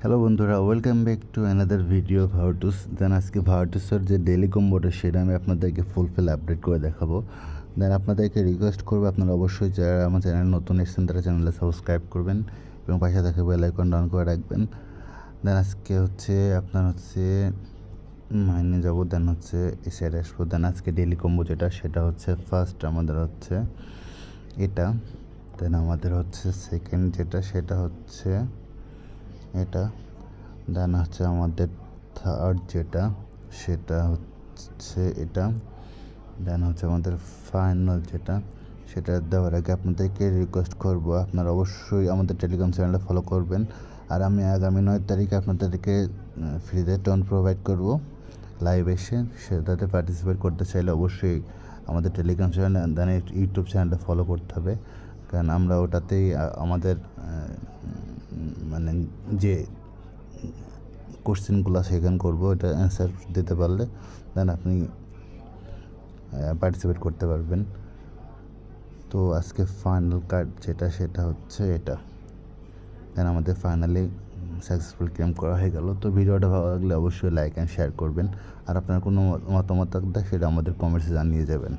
Hello বন্ধুরা, welcome back to another video Virtus. Then আজকে ভার্টুসের যে ডেলি কম্বোটা সেটা আমি আপনাদেরকে ফুলফিল আপডেট করে দেখাবো। দেন আপনাদেরকে রিকোয়েস্ট করবো আপনারা অবশ্যই যারা আমার চ্যানেল নতুন এসেছেন তারা চ্যানেলে সাবস্ক্রাইব করবেন এবং পাশে থাকা বেল আইকন ডাউন করে রাখবেন। দেন আজকে আপনার মাইনে যাবো, দেন এই সাইডে আসবো। দেন আজকে ডেলি কম্বো যেটা সেটা ফার্স্ট আমাদের এটা, দেন আমাদের সেকেন্ড যেটা সেটা এটা, দেন আমাদের থার্ড যেটা সেটা এটা, দেন আমাদের ফাইনাল যেটা সেটা দেওয়ার আগে আপনাদেরকে রিকোয়েস্ট করব আপনারা অবশ্যই আমাদের টেলিগ্রাম চ্যানেলে ফলো করবেন। আর আমি আগামী 9 তারিখে আপনাদেরকে ফ্রিতে টোন প্রোভাইড করব লাইভ এসে, সেটাতে পার্টিসিপেট করতে চাইলে অবশ্যই আমাদের টেলিগ্রাম চ্যানেল দেন ইউটিউব চ্যানেলটা ফলো করতে হবে, কারণ আমরা ওটাতেই আমাদের মানে যে কোশ্চেনগুলো সেখানে করবো, এটা অ্যান্সার দিতে পারলে দেন আপনি পার্টিসিপেট করতে পারবেন। তো আজকে ফাইনাল কার্ড যেটা সেটা এটা, দেন আমাদের ফাইনালি সাকসেসফুল ক্লেম করা হয়ে গেল। তো ভিডিওটা ভালো লাগলে অবশ্যই লাইক অ্যান্ড শেয়ার করবেন, আর আপনার কোনো মতামত থাকলে সেটা আমাদের কমেন্টসে জানিয়ে যাবেন।